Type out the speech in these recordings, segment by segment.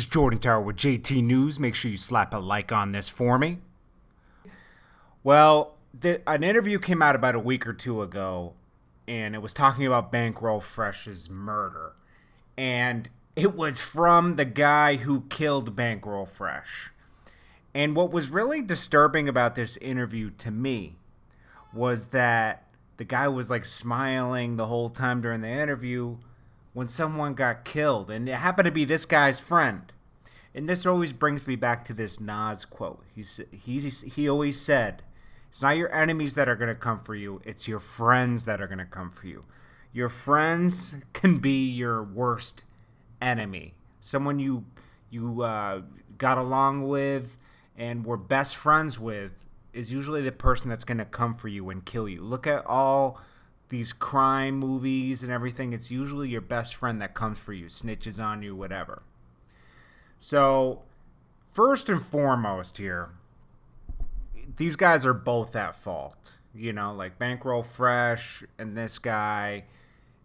is Jordan Tower with JT News. Make sure you slap a like on this for me. Well, an interview came out about a week or two ago, and it was talking about Bankroll Fresh's murder. And it was from the guy who killed Bankroll Fresh. And what was really disturbing about this interview to me was that the guy was like smiling the whole time during the interview when someone got killed, and it happened to be this guy's friend. And this always brings me back to this Nas quote. He always said, "It's not your enemies that are going to come for you, it's your friends that are going to come for you." Your friends can be your worst enemy. Someone you got along with and were best friends with is usually the person that's going to come for you and kill you. Look at all these crime movies and everything. It's usually your best friend that comes for you, snitches on you, whatever. So, first and foremost here, these guys are both at fault. You know, like Bankroll Fresh and this guy.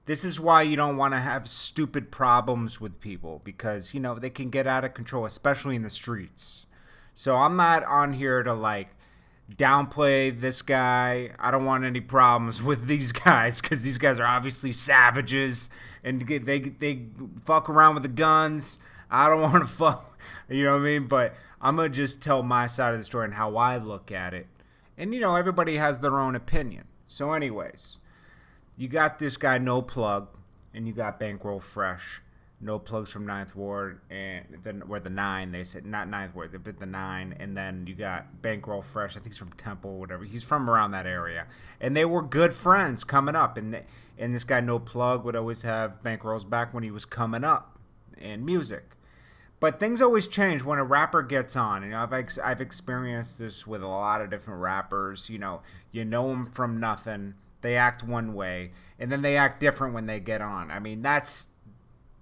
This is why you don't want to have stupid problems with people, because, you know, they can get out of control, especially in the streets. So I'm not on here to, like, downplay this guy. I don't want any problems with these guys, because these guys are obviously savages, and they fuck around with the guns. I don't want to fuck, you know what I mean? But I'm going to just tell my side of the story and how I look at it. And, you know, everybody has their own opinion. So anyways, you got this guy, No Plug, and you got Bankroll Fresh. No Plugs from Ninth Ward, and then where the 9, they said, not Ninth Ward, but the 9, and then you got Bankroll Fresh, I think he's from Temple or whatever. He's from around that area. And they were good friends coming up, and this guy, No Plug, would always have Bankroll's back when he was coming up in music. But things always change when a rapper gets on. You know, I've experienced this with a lot of different rappers. You know them from nothing. They act one way, and then they act different when they get on. I mean, there's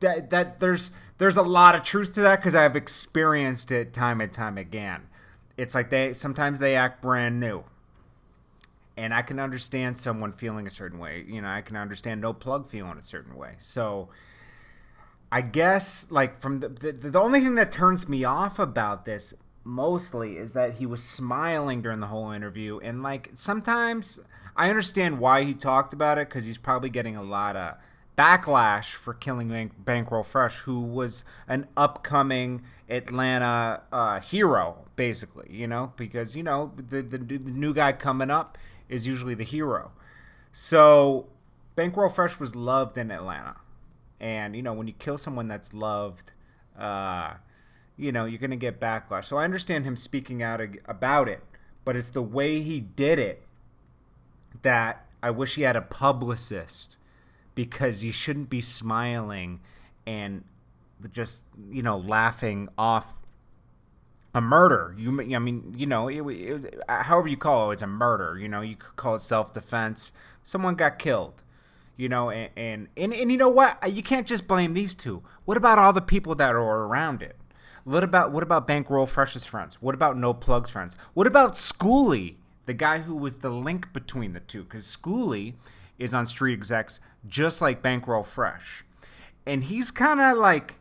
a lot of truth to that, because I've experienced it time and time again. It's like sometimes they act brand new, and I can understand someone feeling a certain way. You know, I can understand No Plug feeling a certain way. So I guess, like, from the only thing that turns me off about this mostly is that he was smiling during the whole interview, and, like, sometimes I understand why he talked about it, because he's probably getting a lot of backlash for killing Bankroll Fresh, who was an upcoming Atlanta hero, basically, you know, because, you know, the new guy coming up is usually the hero. So Bankroll Fresh was loved in Atlanta. And, you know, when you kill someone that's loved, you know, you're going to get backlash. So I understand him speaking out about it, but it's the way he did it that I wish he had a publicist, because you shouldn't be smiling and just, you know, laughing off a murder. I mean, you know, it was, however you call it, it's a murder. You know, you could call it self-defense. Someone got killed. You know, and you know what? You can't just blame these two. What about all the people that are around it? What about Bankroll Fresh's friends? What about No Plug's friends? What about Schoolie, the guy who was the link between the two? Because Schoolie is on Street Execs just like Bankroll Fresh. And he's kind of like,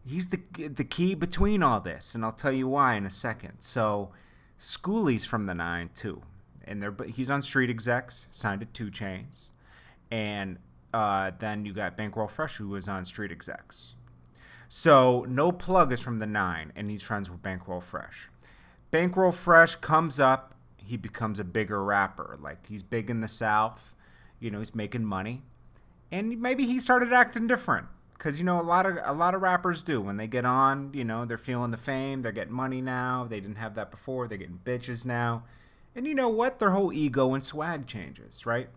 he's the key between all this. And I'll tell you why in a second. So Schoolie's from the 9 too. And he's on Street Execs, signed to 2 Chainz. And then you got Bankroll Fresh, who was on Street Execs. So No Plug is from the 9, and he's friends with Bankroll Fresh. Bankroll Fresh comes up, he becomes a bigger rapper. Like, he's big in the South, you know, he's making money, and maybe he started acting different, because, you know, a lot of rappers do when they get on. You know, they're feeling the fame, they're getting money now. They didn't have that before. They're getting bitches now, and you know what? Their whole ego and swag changes, right?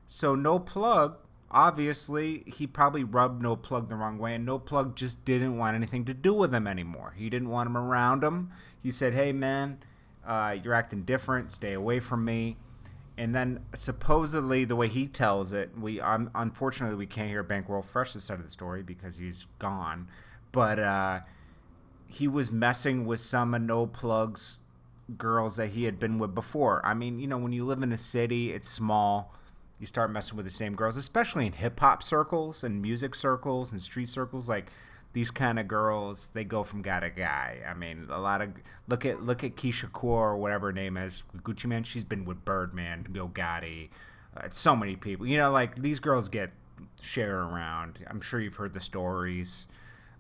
So No Plug, obviously, he probably rubbed No Plug the wrong way, and No Plug just didn't want anything to do with him anymore. He didn't want him around him. He said, "Hey, man, you're acting different. Stay away from me." And then supposedly, the way he tells it, unfortunately we can't hear Bankroll Fresh's side of the story because he's gone. But he was messing with some of No Plug's girls that he had been with before. I mean, you know, when you live in a city, it's small. You start messing with the same girls, especially in hip hop circles and music circles and street circles. Like, these kind of girls, they go from guy to guy. I mean, a lot of look at Keisha Core or whatever her name is, Gucci Man. She's been with Birdman, Yo Gotti, so many people. You know, like these girls get share around. I'm sure you've heard the stories.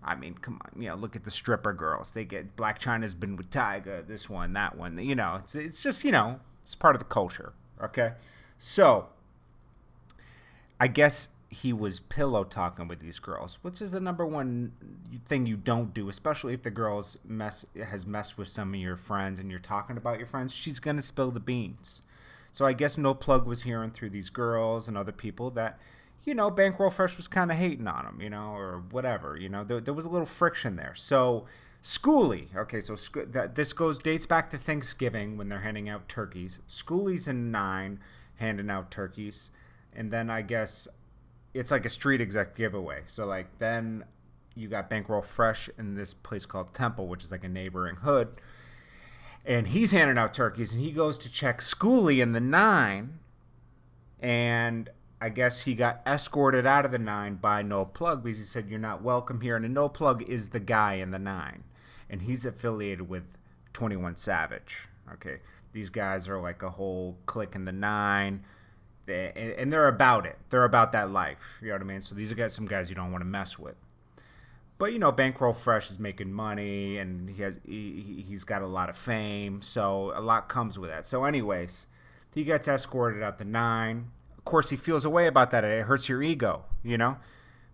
I mean, come on, you know, look at the stripper girls. They get Black China's been with Tyga, this one, that one. You know, it's just, you know, it's part of the culture. Okay, so I guess he was pillow talking with these girls, which is the number one thing you don't do, especially if the girl's has messed with some of your friends and you're talking about your friends. She's gonna spill the beans. So I guess No Plug was hearing through these girls and other people that, you know, Bankroll Fresh was kind of hating on him, you know, or whatever. You know, there was a little friction there. So Schoolie, okay, so this dates back to Thanksgiving when they're handing out turkeys. Schoolie's in 9 handing out turkeys, and then I guess it's like a street exec giveaway. So like then you got Bankroll Fresh in this place called Temple, which is like a neighboring hood, and he's handing out turkeys, and he goes to check Schoolie in the 9, and I guess he got escorted out of the 9 by No Plug because he said, "You're not welcome here." And No Plug is the guy in the 9, and he's affiliated with 21 Savage. Okay, these guys are like a whole clique in the 9, and they're about it. They're about that life. You know what I mean? So these are some guys you don't want to mess with. But you know, Bankroll Fresh is making money, and he's got a lot of fame, so a lot comes with that. So, anyways, he gets escorted out the 9. Of course, he feels a way about that. It hurts your ego, you know?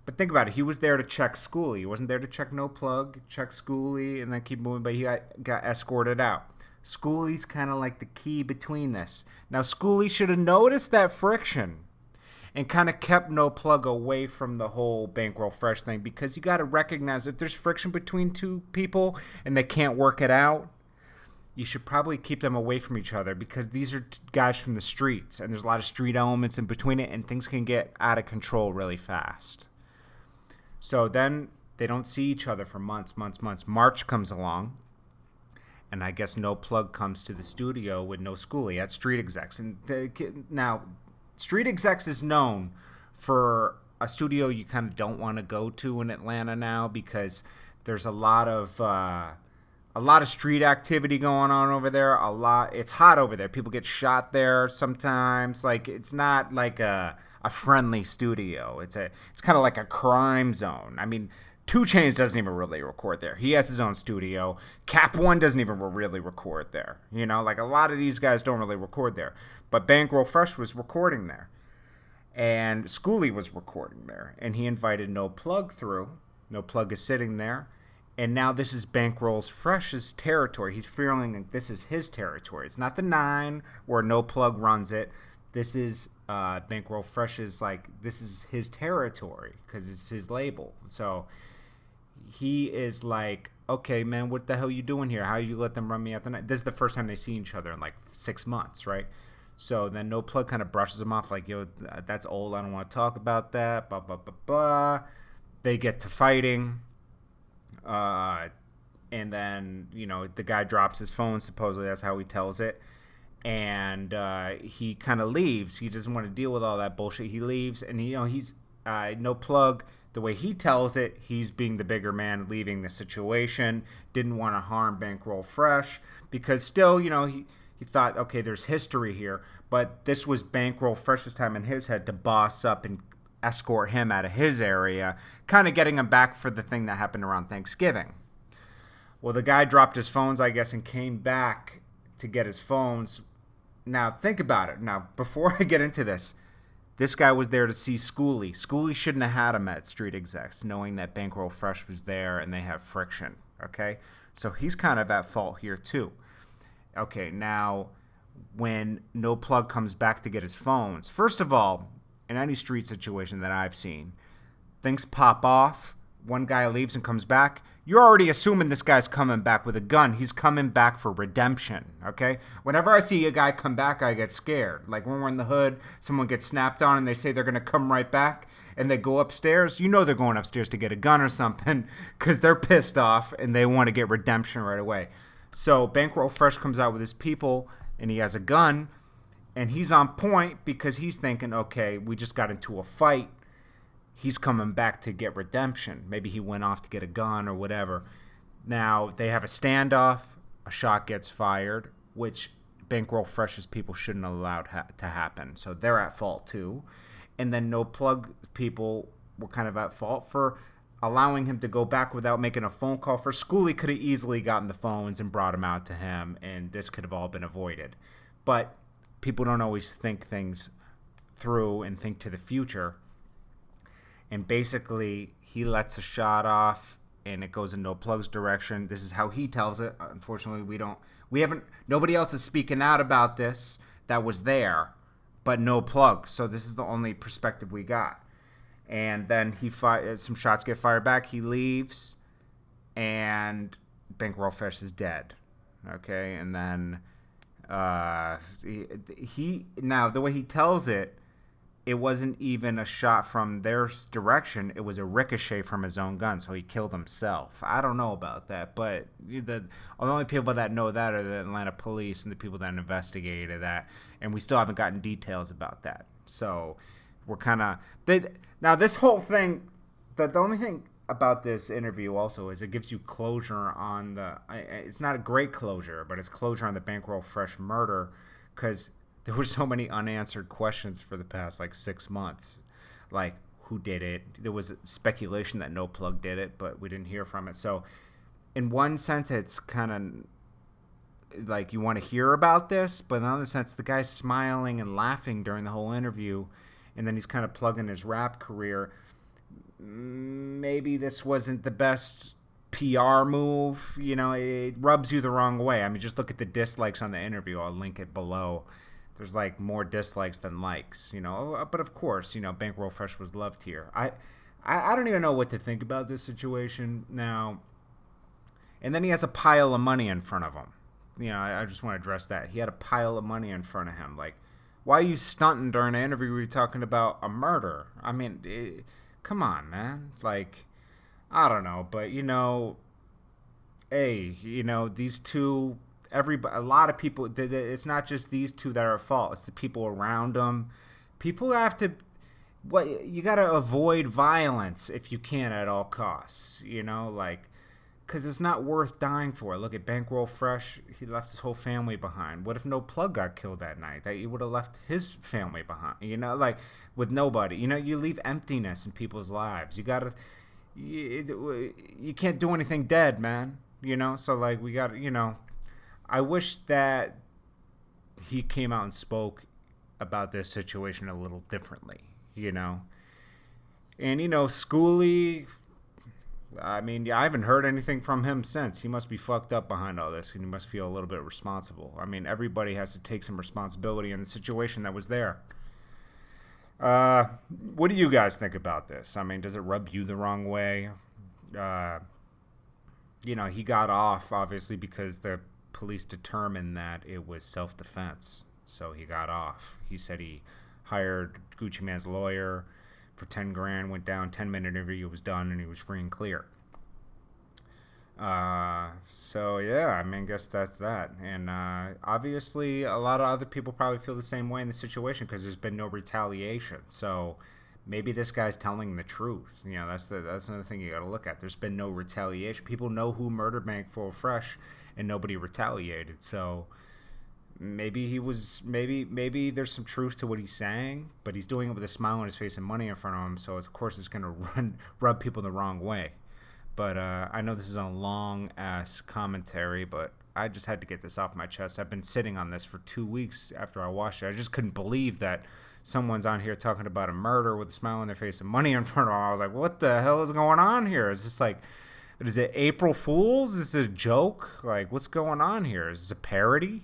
But think about it. He was there to check Schoolie. He wasn't there to check No Plug, check Schoolie, and then keep moving. But he got escorted out. Schoolie's kind of like the key between this. Now, Schoolie should have noticed that friction and kind of kept No Plug away from the whole Bankroll Fresh thing, because you got to recognize if there's friction between two people and they can't work it out, you should probably keep them away from each other, because these are guys from the streets, and there's a lot of street elements in between it, and things can get out of control really fast. So then they don't see each other for months. March comes along, and I guess No Plug comes to the studio with No Schoolie at Street Execs. And now, Street Execs is known for a studio you kind of don't want to go to in Atlanta now, because there's a lot of street activity going on over there. It's hot over there. People get shot there sometimes. Like, it's not like a friendly studio. It's kind of like a crime zone. I mean, 2 Chainz doesn't even really record there. He has his own studio. Cap One doesn't even really record there. You know, like a lot of these guys don't really record there. But Bankroll Fresh was recording there, and Schoolie was recording there, and he invited No Plug through. No Plug is sitting there. And now this is Bankroll Fresh's territory. He's feeling like this is his territory. It's not the 9 where No Plug runs it. This is Bankroll Fresh's, like, this is his territory because it's his label. So he is like, okay, man, what the hell you doing here? How you let them run me out the night? This is the first time they see each other in like 6 months, right? So then No Plug kind of brushes him off like, yo, that's old. I don't want to talk about that. Blah, blah, blah, blah. They get to fighting. And then, you know, the guy drops his phone. Supposedly that's how he tells it. And he kind of leaves. He doesn't want to deal with all that bullshit. He leaves, and, you know, he's No Plug. The way he tells it, he's being the bigger man, leaving the situation. Didn't want to harm Bankroll Fresh, because still, you know, he thought, okay, there's history here. But this was Bankroll Fresh's time in his head to boss up and escort him out of his area, kind of getting him back for the thing that happened around Thanksgiving. Well, the guy dropped his phones, I guess, and came back to get his phones. Now, think about it. Now, before I get into this guy was there to see Schoolie. Schoolie shouldn't have had him at Street Execs, knowing that Bankroll Fresh was there and they have friction, okay? So he's kind of at fault here, too. Okay, now, when No Plug comes back to get his phones, first of all, in any street situation that I've seen, things pop off, one guy leaves and comes back, you're already assuming this guy's coming back with a gun. He's coming back for redemption, okay? Whenever I see a guy come back, I get scared. Like when we're in the hood, someone gets snapped on and they say they're going to come right back, and they go upstairs, you know they're going upstairs to get a gun or something, because they're pissed off and they want to get redemption right away. So Bankroll Fresh comes out with his people, and he has a gun, and he's on point because he's thinking, okay, we just got into a fight. he's coming back to get redemption. Maybe he went off to get a gun or whatever. Now, they have a standoff. A shot gets fired, which Bankroll Fresh's people shouldn't have allowed to happen. So they're at fault too. And then No Plug people were kind of at fault for allowing him to go back without making a phone call. For school, he could have easily gotten the phones and brought him out to him, and this could have all been avoided. But people don't always think things through and think to the future. And basically, he lets a shot off, and it goes in No Plug's direction. This is how he tells it. Unfortunately, nobody else is speaking out about this that was there, but No Plug. So this is the only perspective we got. And then some shots get fired back. He leaves, and Bankroll Fresh is dead. Okay, and then now the way he tells it, it wasn't even a shot from their direction. It was a ricochet from his own gun, so he killed himself. I don't know about that, but the only people that know that are the Atlanta police and the people that investigated that, and we still haven't gotten details about that. So we're kind of now this whole thing. The only thing about this interview also is it gives you closure on it's not a great closure, but it's closure on the Bankroll Fresh murder, because there were so many unanswered questions for the past 6 months, like who did it. There was speculation that No Plug did it, but we didn't hear from it. So in one sense, it's kind of like you want to hear about this, but in another sense, the guy's smiling and laughing during the whole interview, and then he's kind of plugging his rap career. Maybe this wasn't the best PR move. It rubs you the wrong way. I mean, just look at the dislikes on the interview. I'll link it below. There's more dislikes than likes, But of course, Bankroll Fresh was loved here. I don't even know what to think about this situation now. And then he has a pile of money in front of him. I just want to address that. He had a pile of money in front of him. Why are you stunting during an interview where you're talking about a murder? I mean, come on, man. I don't know. But, these two... a lot of people, it's not just these two that are at fault. It's the people around them. People have to, you got to avoid violence if you can at all costs, because it's not worth dying for. Look at Bankroll Fresh. He left his whole family behind. What if No Plug got killed that night? That he would have left his family behind, with nobody. You leave emptiness in people's lives. You got to, you can't do anything dead, man. So we got to, I wish that he came out and spoke about this situation a little differently, And, Schooley, I mean, I haven't heard anything from him since. He must be fucked up behind all this, and he must feel a little bit responsible. I mean, everybody has to take some responsibility in the situation that was there. What do you guys think about this? I mean, does it rub you the wrong way? He got off, obviously, because the police determined that it was self-defense, so he got off. He said he hired Gucci Mane's lawyer for $10,000, went down, 10-minute interview was done, and he was free and clear. So yeah, I mean, I guess that's that. And obviously, a lot of other people probably feel the same way in the situation because there's been no retaliation. So maybe this guy's telling the truth. That's another thing you got to look at. There's been no retaliation. People know who murdered Bankroll Fresh, and nobody retaliated. So maybe maybe there's some truth to what he's saying, but he's doing it with a smile on his face and money in front of him. So of course it's going to rub people the wrong way. But I know this is a long ass commentary, but I just had to get this off my chest. I've been sitting on this for 2 weeks after I watched it. I just couldn't believe that someone's on here talking about a murder with a smile on their face and money in front of them. I was like, what the hell is going on here? Is this is it April Fool's? Is this a joke? What's going on here? Is this a parody?